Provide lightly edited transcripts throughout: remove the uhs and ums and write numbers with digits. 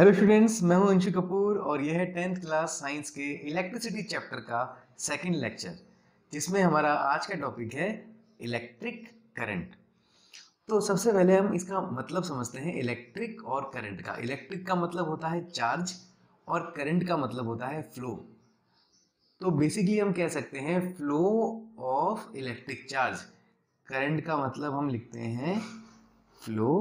Hello students, मैं हूं अंशु कपूर और यह है 10th क्लास साइंस के इलेक्ट्रिसिटी चैप्टर का सेकंड लेक्चर, जिसमें हमारा आज का टॉपिक है इलेक्ट्रिक करंट। तो सबसे पहले हम इसका मतलब समझते हैं इलेक्ट्रिक और करंट का। इलेक्ट्रिक का मतलब होता है चार्ज और करंट का मतलब होता है फ्लो। तो बेसिकली हम कह सकते हैं flow of electric charge. Current का मतलब हम लिखते हैं फ्लो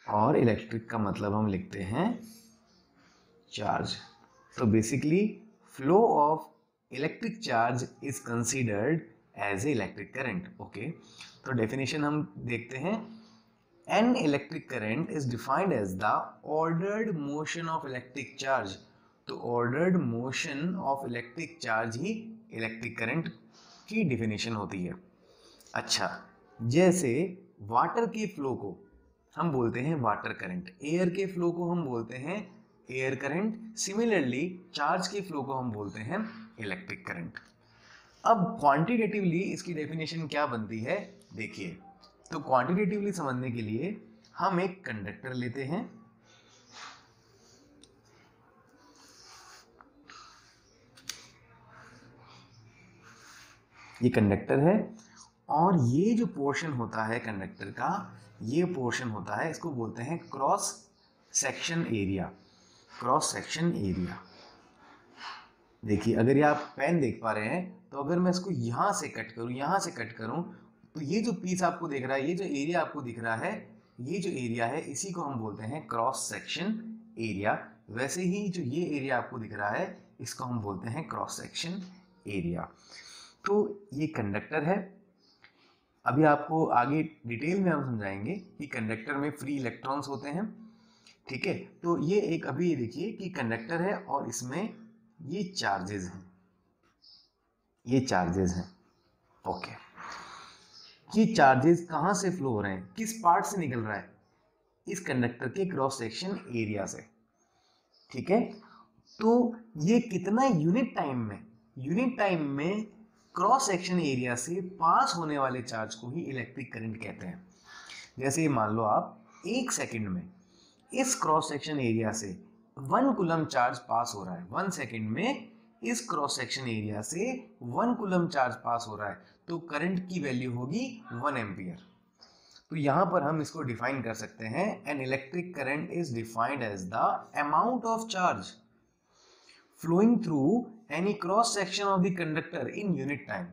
और इलेक्ट्रिक का मतलब हम लिखते हैं चार्ज। तो basically flow of electric charge is considered as a electric current. Okay, तो डेफिनेशन हम देखते हैं। An electric current is defined as the ordered motion of electric charge. तो ordered motion of electric charge ही electric current की definition होती है। अच्छा, जैसे वाटर के फ्लो को हम बोलते हैं वाटर करंट, एयर के फ्लो को हम बोलते हैं एयर करंट। सिमिलरली चार्ज के फ्लो को हम बोलते हैं इलेक्ट्रिक करंट। अब क्वांटिटेटिवली इसकी डेफिनेशन क्या बनती है, देखिए। तो क्वांटिटेटिवली समझने के लिए हम एक कंडक्टर लेते हैं। ये कंडक्टर है और ये जो पोर्शन होता है कंडक्टर का, ये पोर्शन होता है, इसको बोलते हैं cross section area. Cross section area. देखिए, अगर ये आप पेन देख पा रहे हैं, तो अगर मैं इसको यहाँ से कट करूँ, यहाँ से कट करूँ, तो ये जो पीस आपको दिख रहा है, ये जो एरिया आपको दिख रहा है, ये जो एरिया है, इसी को हम बोलते हैं क्रॉस सेक्शन एरिया। वैसे ही जो ये एरिया आपको दिख रहा है, इसको हम बोलते हैं क्रॉस सेक्शन एरिया। तो ये कंडक्टर है। अभी आपको आगे डिटेल में हम समझाएंगे कि कंडक्टर में फ्री इलेक्ट्रॉन्स होते हैं। ठीक है, तो ये एक अभी देखिए कि कंडक्टर है और इसमें ये चार्जेस हैं, ये चार्जेस हैं। ओके, ये चार्जेस कहाँ से फ्लो हो रहे हैं, किस पार्ट से निकल रहा है, इस कंडक्टर के क्रॉस सेक्शन एरिया से। ठीक है, तो ये कितना यूनिट टाइम में क्रॉस सेक्शन एरिया से पास होने वाले चार्ज को ही इलेक्ट्रिक करंट कहते हैं। जैसे मान लो आप 1 सेकंड में इस क्रॉस सेक्शन एरिया से 1 कूलम चार्ज पास हो रहा है। 1 सेकंड में इस क्रॉस सेक्शन एरिया से 1 कूलम चार्ज पास हो रहा है, तो करंट की वैल्यू होगी 1 एम्पियर। तो यहां पर हम इसको डिफाइन कर सकते हैं, an electric current is defined as the amount of charge flowing through any cross section of the conductor in unit time.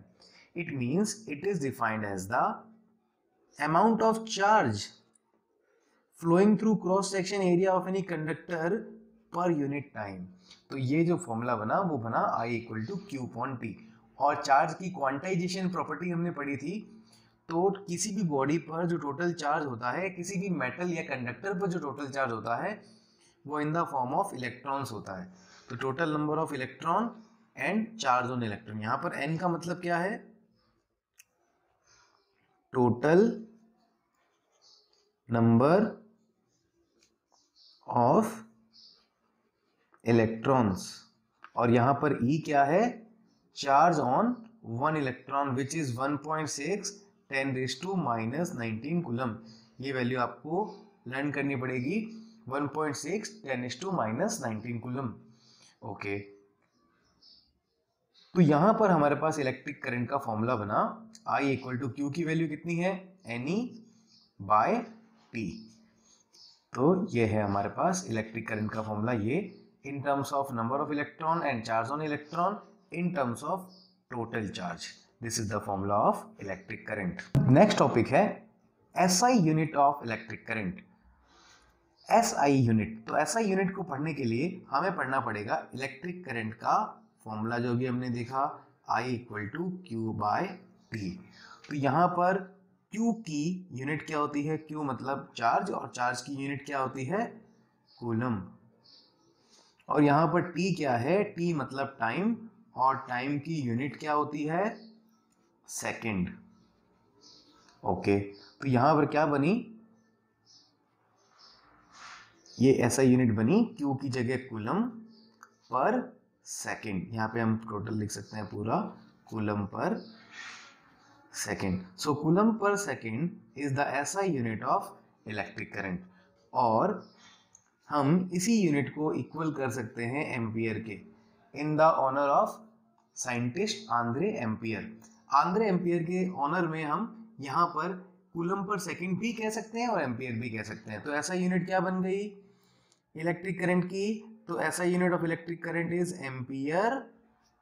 It means it is defined as the amount of charge flowing through cross section area of any conductor per unit time. तो ये जो formula बना वो बना I equal to Q upon T. और charge की quantization property हमने पढ़ी थी। तो किसी भी बॉडी पर जो टोटल चार्ज होता है, किसी भी मेटल या कंडक्टर पर जो टोटल चार्ज होता है, वो in the form of electrons होता है। तो total number of electron and charge on electron. यहां पर n का मतलब क्या है, टोटल नंबर ऑफ इलेक्ट्रॉन्स, और यहां पर E क्या है, charge on 1 electron which is 1.6 10⁻⁻19 coulomb. ये वैल्यू आपको लर्न करनी पड़ेगी, 1.6 10⁻⁻19 कूलम। ओके, तो यहां पर हमारे पास इलेक्ट्रिक करंट का फॉर्मूला बना, I इक्वल टू क्यू की वैल्यू कितनी है, NE बाय T। तो ये है हमारे पास इलेक्ट्रिक करंट का फॉर्मूला, ये in terms of number of electron and charge on electron in terms of total charge. This is the formula of electric current. Next topic है SI unit of electric current. SI unit, तो SI unit को पढ़ने के लिए हमें पढ़ना पड़ेगा electric current का फॉर्मूला, जो भी हमने देखा, I equal to Q by T. तो यहाँ पर Q की यूनिट क्या होती है, Q मतलब चार्ज, और चार्ज की यूनिट क्या होती है, कूलम। और यहाँ पर T क्या है, T मतलब टाइम, और टाइम की यूनिट क्या होती है, सेकंड। ओके, तो यहाँ पर क्या बनी, ये SI यूनिट बनी Q की जगह कूलम पर सेकंड। यहाँ पे हम टोटल लिख सकते हैं पूरा, coulomb per second. So coulomb per second is the SI unit of electric current. और हम इसी यूनिट को इक्वल कर सकते हैं एम्पियर के, in the honour of scientist Andre Ampere. Andre Ampere के ऑनर में हम यहाँ पर कूलम पर सेकंड भी कह सकते हैं और एम्पियर भी कह सकते हैं। तो ऐसा यूनिट क्या बन गई इलेक्ट्रिक करंट की? तो ऐसा unit of electric current is ampere,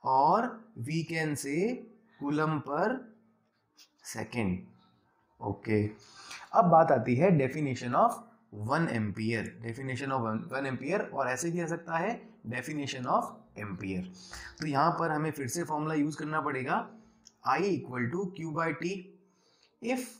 और we can say coulomb per second. Okay, अब बात आती है definition of 1 ampere. Definition of 1 ampere, और ऐसे भी आ सकता है डेफिनेशन ऑफ एम्पियर। तो यहाँ पर हमें फिर से फॉर्मूला यूज करना पड़ेगा, I equal to Q by T. If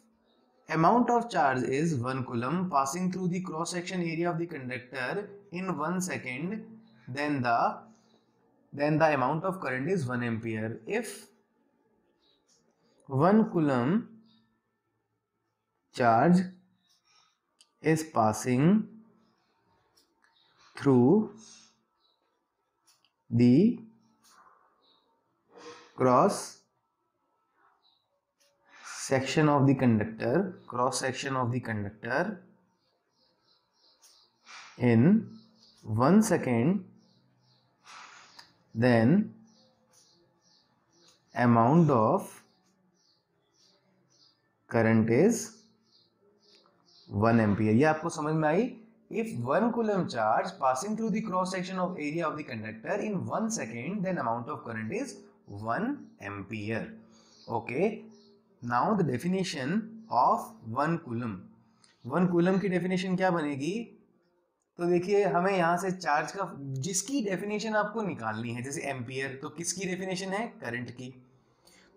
amount of charge is 1 coulomb passing through the cross section area of the conductor in 1 second, then the amount of current is 1 ampere. If 1 coulomb charge is passing through the cross section of the conductor, cross section of the conductor in 1 second, then amount of current is 1 ampere। ये आपको समझ में आई? If 1 coulomb charge passing through the cross section of area of the conductor in 1 second, then amount of current is 1 ampere. Okay, now the definition of 1 coulomb। 1 coulomb की definition क्या बनेगी? तो देखिए, हमें यहाँ से चार्ज का जिसकी डेफिनेशन आपको निकालनी है, जैसे एम्पियर, तो किसकी डेफिनेशन है? करंट की।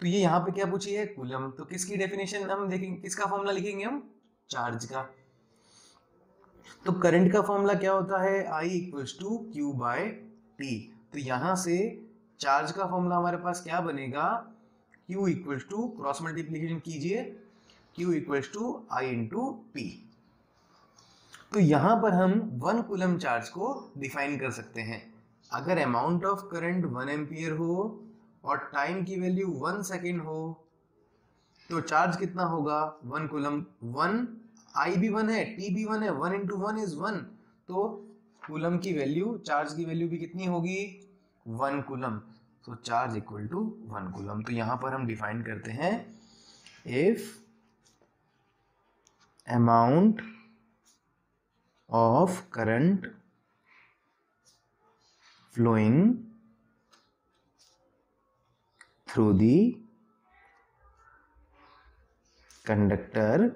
तो ये यहाँ पे क्या पूछी है? कूलम। तो किसकी डेफिनेशन हम देखेंगे, किसका फॉर्मूला लिखेंगे हम? चार्ज का। तो करंट का फॉर्मूला क्या होता है? I equals to Q by T. तो यहाँ से चार्ज का फॉर्मूला हमारे पास क्या बनेगा? Q equals to, cross multiplication कीजिए, Q equals to I into P। तो यहाँ पर हम 1 कूलम चार्ज को डिफाइन कर सकते हैं। अगर अमाउंट ऑफ करंट 1 एम्पियर हो और टाइम की वैल्यू 1 सेकेंड हो, तो चार्ज कितना होगा? 1 कूलम। 1 I भी 1 है, T भी 1 है, 1 इंटू 1 इज 1। तो कूलम की वैल्यू, चार्ज की वैल्यू भी कितनी होगी? 1 कूलम। तो चार्ज इक्वल टू 1 कूलम। तो यहाँ पर हम डिफाइन करते हैं, if amount of current flowing through the conductor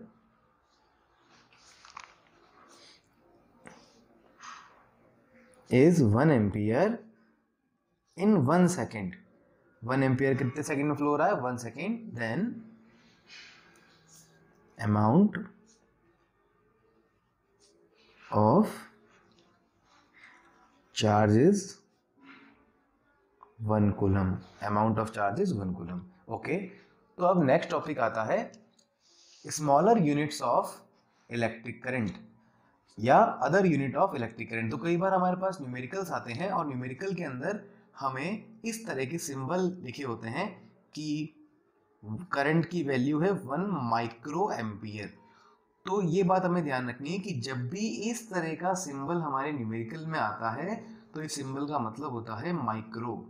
is 1 ampere in 1 second। 1 ampere कितने सेकंड में फ्लो हो रहा है? 1 second. Then amount of charge is 1 coulomb। amount of charge is 1 coulomb। Okay, तो अब नेक्स्ट टॉपिक आता है smaller units of electric current या other unit of electric current. तो कई बार हमारे पास न्यूमेरिकल्स आते हैं और न्यूमेरिकल के अंदर हमें इस तरह के सिंबल लिखे होते हैं कि करंट की वैल्यू है 1 माइक्रो एम्पियर। तो ये बात हमें ध्यान रखनी है कि जब भी इस तरह का सिंबल हमारे न्यूमेरिकल में आता है, तो इस सिंबल का मतलब होता है माइक्रो,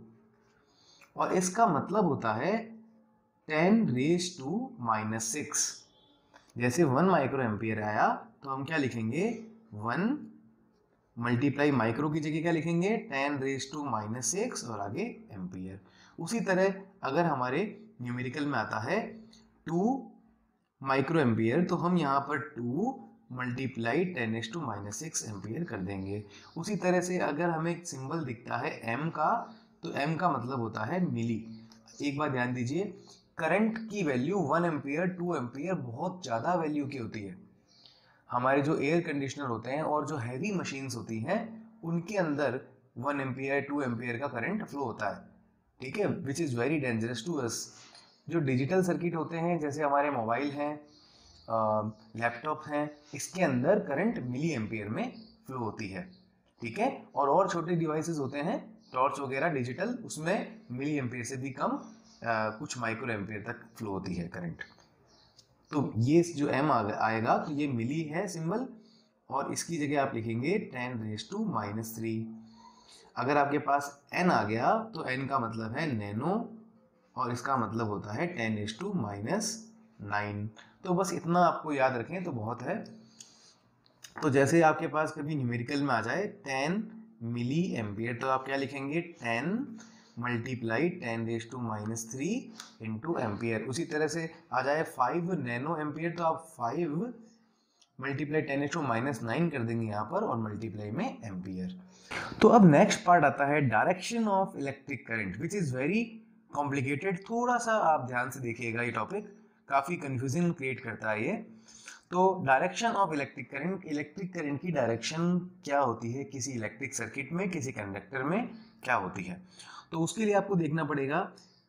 और इसका मतलब होता है 10⁻⁻⁶। जैसे 1 माइक्रो एम्पियर आया तो हम क्या लिखेंगे? 1 मल्टीप्लाई माइक्रो की जगह क्या लिखेंगे? 10⁻⁻⁶ और आगे एम्पियर। उसी तरह अगर हमारे न्यूमेरिकल में आता है 2 माइक्रो एम्पियर, तो हम यहाँ पर 2 मल्टीप्लाई 10⁻⁻⁶ एम्पियर कर देंगे। उसी तरह से अगर हमें एक सिंबल दिखता है m का, तो m का मतलब होता है मिली। एक बात ध्यान दीजिए, करंट की वैल्यू 1 एम्पियर 2 एम्पियर बहुत ज़्यादा वैल्यू की होती है। हमारे जो एयर कंडीशनर होते हैं और जो हैवी मशीन्स होती हैं, उनके अंदर 1 एम्पियर 2 एम्पियर का करंट फ्लो होता है, ठीक है, which is very dangerous to us. जो डिजिटल सर्किट होते हैं, जैसे हमारे मोबाइल हैं, लैपटॉप हैं, इसके अंदर करंट मिली एम्पियर में फ्लो होती है, ठीक है। और छोटे डिवाइसेस होते हैं, टॉर्च वगैरह डिजिटल, उसमें मिली एम्पियर से भी कम कुछ माइक्रो एम्पियर तक फ्लो होती है करंट। तो ये जो m आएगा, तो ये मिली है सिंबल, और इसकी जगह आप लिखेंगे 10⁻³ अगर आपके पास n आ गया तो n का मतलब है नैनो और इसका मतलब होता है 10⁻⁹। तो बस इतना आपको याद रखें तो बहुत है। तो जैसे आपके पास कभी न्यूमेरिकल में आ जाए 10 मिली एम्पियर तो आप क्या लिखेंगे 10 मल्टीप्लाई 10⁻³ इंटू एम्पियर। उसी तरह से आ जाए 5 नैनो एम्पियर तो आप 5 मल्टीप्लाई 10⁻⁹ कर देंगे यहाँ पर और मल्टीप्लाई में एम्पियर। तो अब नेक्स्ट पार्ट आता है direction of electric current which is very complicated. थोड़ा सा आप ध्यान से देखिएगा, ये टॉपिक काफी कंफ्यूजिंग क्रिएट करता है ये। तो डायरेक्शन ऑफ इलेक्ट्रिक करंट की डायरेक्शन क्या होती है किसी इलेक्ट्रिक सर्किट में, किसी कंडक्टर में क्या होती है। तो उसके लिए आपको देखना पड़ेगा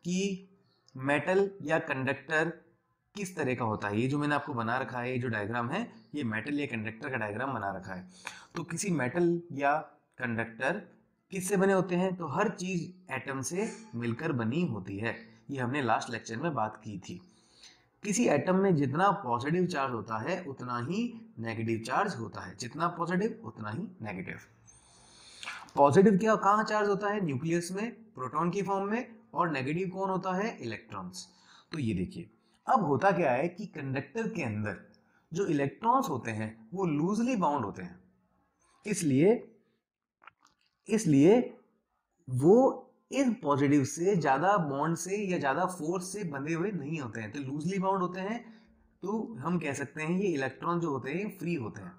कि मेटल या कंडक्टर किस तरह का होता है। ये जो मैंने आपको बना रखा है, ये जो डायग्राम है, ये मेटल या कंडक्टर का डायग्राम बना रखा है। तो किसी मेटल या कंडक्टर किससे बने होते हैं, तो हर चीज एटम से मिलकर बनी होती है। ये हमने लास्ट लेक्चर में बात की थी। किसी एटम में जितना पॉजिटिव चार्ज होता है उतना ही नेगेटिव चार्ज होता है, जितना पॉजिटिव उतना ही नेगेटिव। पॉजिटिव क्या कहाँ चार्ज होता है, न्यूक्लियस में प्रोटॉन की फॉर्म में, और नेगेटिव कौन होता है, इलेक्ट्रॉन्स। तो ये देखिए अब होता क्या है कि कंडक्टर के अंदर जो इलेक्ट्रॉन्स होते हैं वो लूजली बाउंड होते हैं, इसलिए वो इस पॉजिटिव से ज्यादा बॉन्ड से या ज्यादा फोर्स से बंधे हुए नहीं होते हैं, तो लूजली बाउंड होते हैं। तो हम कह सकते हैं ये इलेक्ट्रॉन जो होते हैं फ्री होते हैं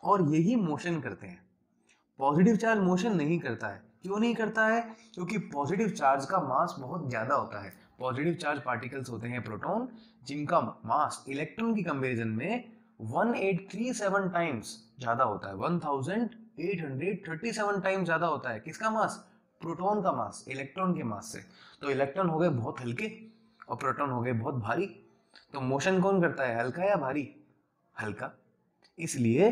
और यही मोशन करते हैं। पॉजिटिव चार्ज मोशन नहीं करता है। क्यों नहीं करता है, क्योंकि पॉजिटिव चार्ज का मास बहुत ज्यादा होता है। पॉजिटिव चार्ज पार्टिकल्स होते हैं प्रोटॉन, जिनका मास इलेक्ट्रॉन की कंपैरिजन में 1837 टाइम्स ज्यादा होता है। 1837 टाइम्स ज्यादा होता है। किसका मास, प्रोटॉन का मास इलेक्ट्रॉन के मास से। तो इलेक्ट्रॉन हो गए बहुत हल्के और प्रोटॉन हो गए बहुत भारी। तो मोशन कौन करता है, हल्का या भारी, हल्का। इसलिए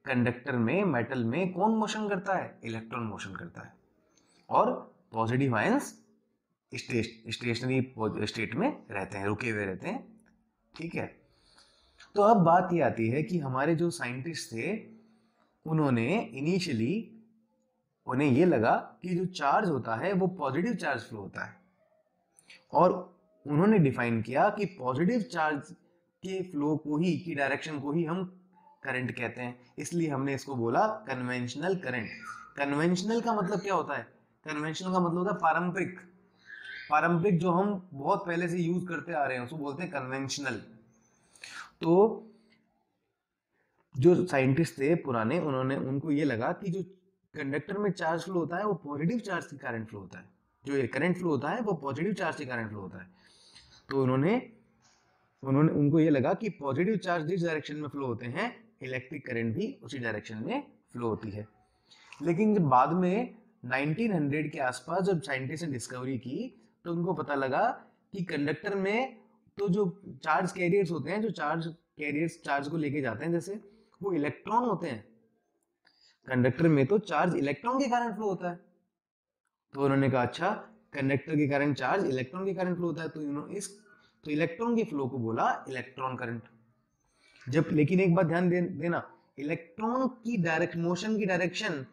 कंडक्टर में, मेटल में कौन मोशन करता है, इलेक्ट्रॉन मोशन करता है। और पॉजिटिव आयंस स्टेशनरी स्टेट में रहते हैं, रुके हुए रहते हैं। ठीक है। तो अब बात ये आती है कि हमारे जो साइंटिस्ट थे उन्होंने इनिशियली उन्हें ये लगा कि जो चार्ज होता है वो पॉजिटिव चार्ज फ्लो होता है, और उन्होंने डिफाइन किया कि पॉजिटिव चार्ज के फ्लो को ही, की डायरेक्शन को ही हम करंट कहते हैं। इसलिए हमने इसको बोला कन्वेंशनल करंट। कन्वेंशनल का मतलब क्या होता है, कन्वेंशनल का मतलब होता है पारंपरिक। पारंपरिक जो हम बहुत पहले से यूज करते आ रहे हैं उसको बोलते हैं कन्वेंशनल। तो जो साइंटिस्ट थे पुराने, उनको ये लगा कि जो कंडक्टर में चार्ज फ्लो होता है वो पॉजिटिव चार्ज के कारण फ्लो होता है, जो ये करंट फ्लो होता है वो पॉजिटिव चार्ज के कारण फ्लो होता है। तो उनको ये लगा कि पॉजिटिव चार्ज जिस डायरेक्शन में फ्लो होते हैं इलेक्ट्रिक करंट भी उसी डायरेक्शन में फ्लो होती है। लेकिन जब बाद में 1900 के आसपास जब साइंटिस्ट ने डिस्कवरी की तो उनको पता लगा कि कंडक्टर में तो जो चार्ज कैरियर्स होते हैं, जो चार्ज कैरियर्स चार्ज को लेके जाते हैं, जैसे वो इलेक्ट्रॉन होते हैं। कंडक्टर में तो चार्ज इलेक्ट्रॉन के कारण फ्लो होता है। तो उन्होंने कहा अच्छा, कंडक्टर के कारण चार्ज इलेक्ट्रॉन के कारण फ्लो होता है, तो इलेक्ट्रॉन के फ्लो को बोला इलेक्ट्रॉन करंट। जब लेकिन एक बात ध्यान देना, इलेक्ट्रॉन की डायरेक्ट मोशन की डायरेक्शन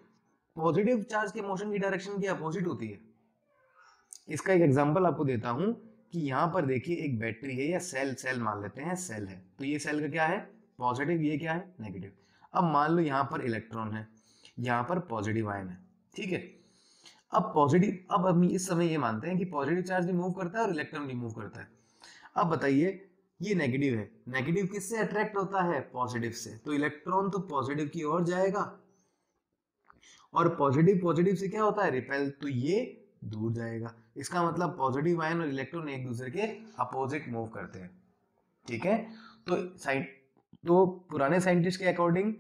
पॉजिटिव चार्ज के मोशन की डायरेक्शन की अपोजिट होती है। इसका एक एग्जांपल आपको देता हूं कि यहाँ पर देखिए एक बैटरी है या सेल मान लेते हैं, सेल है। तो ये सेल का क्या है, पॉजिटिव, ये क्या है, नेगेटिव। अब मान लो यहाँ पर इलेक्ट्रॉन है, यहाँ पर पॉजिटिव आयन है। ठीक है। अब हम इस समय ये मानते हैं कि पॉजिटिव चार्ज भी मूव करता है और इलेक्ट्रॉन भी मूव करता है। अब बताइए ये नेगेटिव है, नेगेटिव किससे अट्रैक्ट होता है, पॉजिटिव से। तो इलेक्ट्रॉन तो पॉजिटिव की ओर जाएगा और पॉजिटिव से क्या होता है, रिपेल, तो ये दूर जाएगा। इसका मतलब पॉजिटिव आयन और इलेक्ट्रॉन एक दूसरे के अपोजिट मूव करते हैं। ठीक है। तो पुराने साइंटिस्ट के अकॉर्डिंग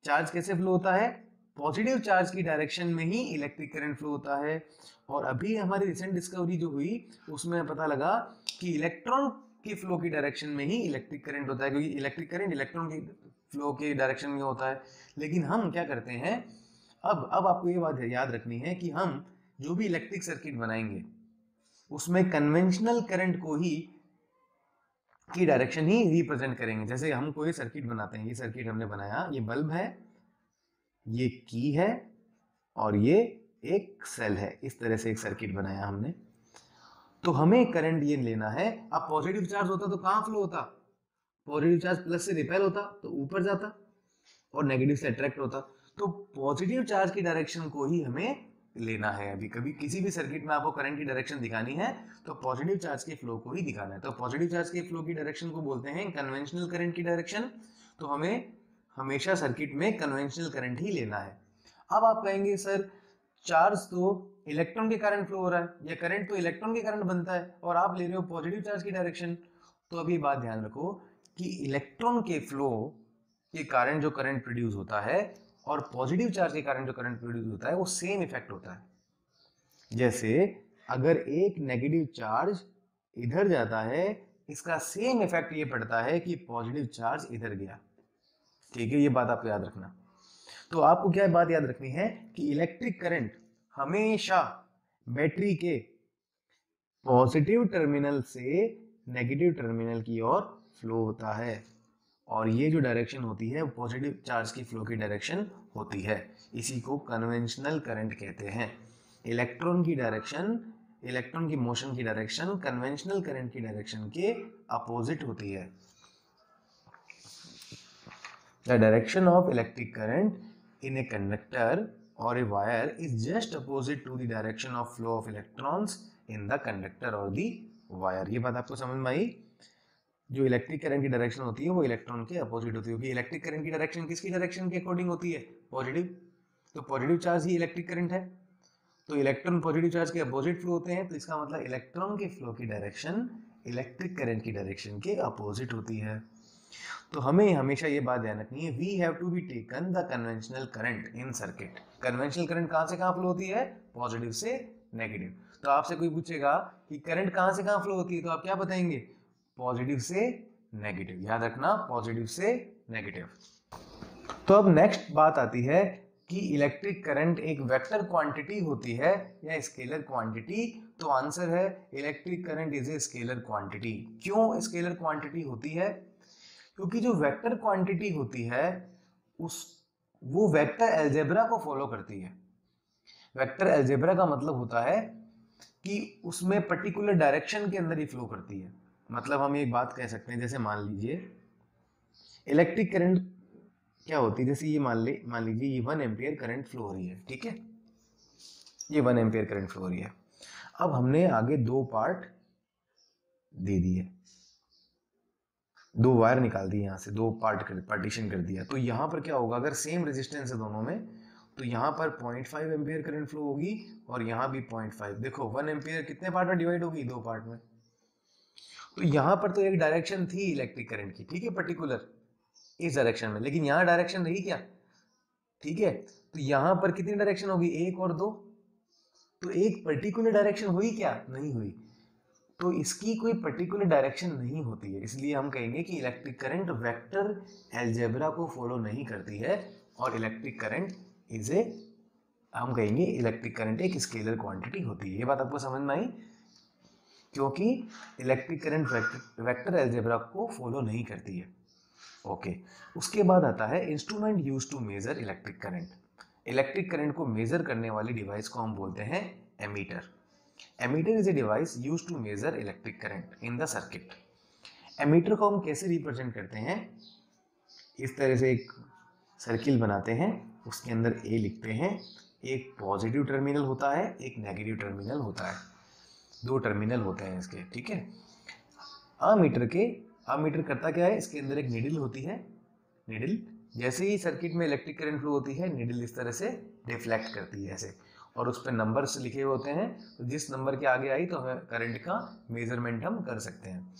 चार्ज कैसे फ्लो होता है, पॉजिटिव चार्ज की डायरेक्शन में ही इलेक्ट्रिक करंट फ्लो होता है। और अभी हमारी रिसेंट डिस्कवरी जो हुई उसमें पता लगा कि इलेक्ट्रॉन की फ्लो की डायरेक्शन में ही इलेक्ट्रिक करंट होता है, क्योंकि इलेक्ट्रिक करंट इलेक्ट्रॉन की फ्लो की डायरेक्शन में होता है। लेकिन हम क्या करते हैं, अब आपको ये बात याद रखनी है कि हम जो भी इलेक्ट्रिक सर्किट बनाएंगे उसमें कन्वेंशनल करंट को ही की डायरेक्शन ही रिप्रेजेंट करेंगे। जैसे हम कोई सर्किट बनाते हैं, ये सर्किट हमने बनाया, ये बल्ब है, ये की है और ये एक सेल है, इस तरह से एक सर्किट बनाया हमने। तो हमें करंट ये लेना है। अब पॉजिटिव चार्ज होता तो कहाँ फ्लो होता? पॉजिटिव चार्ज प्लस से रिपेल होता तो ऊपर जाता और नेगेटिव से अट्रैक्ट होता। तो पॉजिटिव चार्ज की डायरेक्शन को ही हमें लेना है। अभी कभी किसी भी सर्किट में आपको करंट की डायरेक्शन दिखानी है तो पॉजिटिव चार्ज के फ्लो को ही दिखाना है। तो पॉजिटिव चार्ज के फ्लो की डायरेक्शन को बोलते हैं कन्वेंशनल करंट की डायरेक्शन। तो हमें हमेशा सर्किट में कन्वेंशनल करंट ही लेना है। अब आप कहेंगे सर चार्ज तो इलेक्ट्रॉन के कारण फ्लो हो रहा है, या करंट तो इलेक्ट्रॉन के कारण बनता है और आप ले रहे हो पॉजिटिव चार्ज की डायरेक्शन। तो अभी बात ध्यान रखो कि इलेक्ट्रॉन के फ्लो के कारण जो करंट प्रोड्यूस होता है और पॉजिटिव चार्ज के कारण जो करंट प्रोड्यूस होता है वो सेम इफेक्ट होता है। जैसे अगर एक नेगेटिव चार्ज इधर जाता है, इसका सेम इफेक्ट ये पड़ता है कि पॉजिटिव चार्ज इधर गया। ठीक है, ये बात आपको याद रखना। तो आपको क्या बात याद रखनी है कि इलेक्ट्रिक करंट हमेशा बैटरी के पॉजिटिव टर्मिनल से नेगेटिव टर्मिनल की ओर फ्लो होता है, और ये जो डायरेक्शन होती है वो पॉजिटिव चार्ज की फ्लो की डायरेक्शन होती है। इसी को कन्वेंशनल करंट कहते हैं। इलेक्ट्रॉन की डायरेक्शन, इलेक्ट्रॉन की मोशन की डायरेक्शन कन्वेंशनल करंट की डायरेक्शन के अपोजिट होती है। The direction of electric current in a conductor or a wire is just opposite to the direction of flow of electrons in the conductor or the wire। ये बात आपको समझ में आई? जो इलेक्ट्रिक करंट की डायरेक्शन होती है वो इलेक्ट्रॉन के अपोजिट होती है, क्योंकि इलेक्ट्रिक करंट की डायरेक्शन किसकी डायरेक्शन के अकॉर्डिंग होती है? पॉजिटिव। तो पॉजिटिव चार्ज ही इलेक्ट्रिक करंट है, तो इलेक्ट्रॉन पॉजिटिव चार्ज के अपोजिट फ्लो होते हैं, तो इसका मतलब इलेक्ट्रॉन के फ्लो की डायरेक्शन इलेक्ट्रिक करंट की डायरेक्शन के अपोजिट होती है। तो हमें हमेशा ये बात ध्यान रखनी है, we have to be taken the conventional current in circuit. Conventional current कहाँ से कहाँ फ्लो होती है? पॉजिटिव से नेगेटिव। तो आपसे कोई पूछेगा कि करंट कहाँ से कहाँ फ्लो होती है, तो आप क्या बताएंगे? पॉजिटिव से नेगेटिव। याद रखना, पॉजिटिव से नेगेटिव। तो अब नेक्स्ट बात आती है कि इलेक्ट्रिक करंट एक वेक्टर क्वांटिटी होती है या स्केलर क्वांटिटी। तो आंसर है electric current is a scalar quantity. क्यों स्केलर क्वांटिटी होती है? क्योंकि जो वेक्टर क्वांटिटी होती है वो वेक्टर अलजेब्रा को फॉलो करती है। वेक्टर अलजेब्रा का मतलब होता है कि उसमें पर्टिकुलर डायरेक्शन के अंदर ही फ्लो करती है। मतलब हम एक बात कह सकते हैं, जैसे मान लीजिए इलेक्ट्रिक करंट क्या होती है, जैसे ये मान लीजिए ये 1 एम्पियर करंट फ्लो हो रही है, ठीक है, ये 1 एम्पियर करंट फ्लो हो रही है। अब हमने आगे दो पार्ट दे दिए, दो वायर निकाल दी, यहाँ से दो पार्टीशन कर दिया। तो यहाँ पर क्या होगा, अगर सेम रेजिस्टेंस है दोनों में, तो यहाँ पर 0.5 एम्पियर करंट फ्लो होगी और यहाँ भी 0.5। देखो 1 एम्पियर कितने पार्ट में डिवाइड होगी? दो पार्ट में। तो यहाँ पर तो एक डायरेक्शन थी इलेक्ट्रिक करंट की, ठीक है, पर्टिकुलर इस डायरेक्शन में, लेकिन यहाँ डायरेक्शन रही क्या? ठीक है, तो यहाँ पर कितनी डायरेक्शन होगी? एक और दो। तो एक पर्टिकुलर डायरेक्शन हुई क्या? नहीं हुई। तो इसकी कोई पर्टिकुलर डायरेक्शन नहीं होती है, इसलिए हम कहेंगे कि इलेक्ट्रिक करंट वेक्टर अलजेब्रा को फॉलो नहीं करती है, और इलेक्ट्रिक करंट इज ए, हम कहेंगे इलेक्ट्रिक करंट एक स्केलर क्वांटिटी होती है। ये बात आपको समझ में आई? क्योंकि इलेक्ट्रिक करंट वेक्टर अलजेब्रा को फॉलो नहीं करती है। ओके, उसके बाद आता है instrument used to measure electric current. Electric current को मेजर करने वाली डिवाइस को हम बोलते हैं ammeter. Ammeter is a device used to measure electric current in the circuit. Ammeter को हम कैसे रिप्रेजेंट करते हैं? इस तरह से एक सर्किल बनाते हैं, उसके अंदर ए लिखते हैं, एक पॉजिटिव टर्मिनल होता है, एक नेगेटिव टर्मिनल होता है, दो टर्मिनल होते हैं इसके, ठीक है। अमीटर करता क्या है? इसके अंदर एक नीडल होती है, नीडल जैसे ही सर्किट में इलेक्ट्रिक करंट फ्लो होती है, नीडल इस तरह से डिफ्लेक्ट करती है ऐसे, और उस पर नंबर्स लिखे हुए होते हैं, तो जिस नंबर के आगे आई तो हमें करंट का मेजरमेंट हम कर सकते हैं,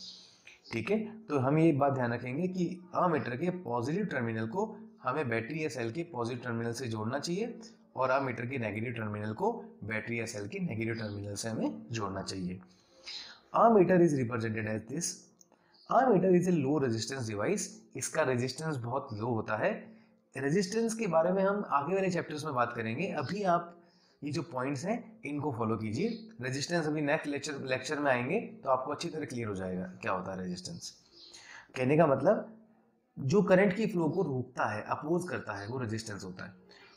ठीक है। तो हम ये बात ध्यान रखेंगे कि अमीटर के पॉजिटिव टर्मिनल को हमें बैटरी या सेल के पॉजिटिव टर्मिनल से जोड़ना चाहिए, और अमीटर के नेगेटिव टर्मिनल को बैटरी या सेल के नेगेटिव टर्मिनल से हमें जोड़ना चाहिए। Ammeter is represented as this. Ammeter is a low resistance device. इसका रेजिस्टेंस बहुत लो होता है। रेजिस्टेंस के बारे में हम आगे वाले चैप्टर्स में बात करेंगे, अभी आप ये जो पॉइंट्स हैं इनको फॉलो कीजिए। रेजिस्टेंस अभी नेक्स्ट लेक्चर में आएंगे तो आपको अच्छी तरह क्लियर हो जाएगा क्या होता है रेजिस्टेंस। कहने का मतलब जो करंट की फ्लो को रोकता है, अपोज करता है, वो रेजिस्टेंस होता है।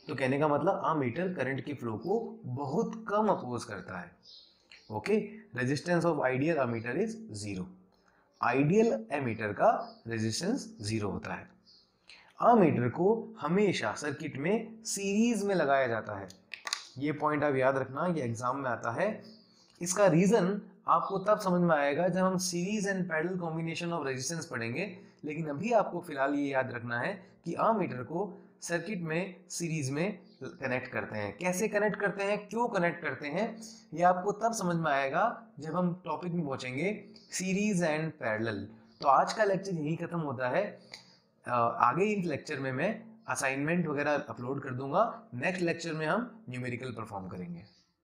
तो कहने का मतलब अमीटर करंट की फ्लो को बहुत कम अपोज करता है। Okay, resistance of ideal ammeter is 0। Ideal ammeter का रेजिस्टेंस 0 होता है। अमीटर को हमेशा सर्किट में सीरीज में लगाया जाता है। ये पॉइंट आप याद रखना, ये एग्जाम में आता है। इसका रीजन आपको तब समझ में आएगा जब हम series and parallel combination of resistance पढ़ेंगे, लेकिन अभी आपको फिलहाल ये याद रखना है कि अमीटर को सर्किट में सीरीज में कनेक्ट करते हैं। कैसे कनेक्ट करते हैं, क्यों कनेक्ट करते हैं, ये आपको तब समझ में आएगा जब हम टॉपिक में पहुंचेंगे सीरीज एंड पैरेलल। तो आज का लेक्चर यही खत्म होता है। आगे इस लेक्चर में मैं असाइनमेंट वगैरह अपलोड कर दूंगा। नेक्स्ट लेक्चर में हम न्यूमेरिकल परफॉर्म करेंगे।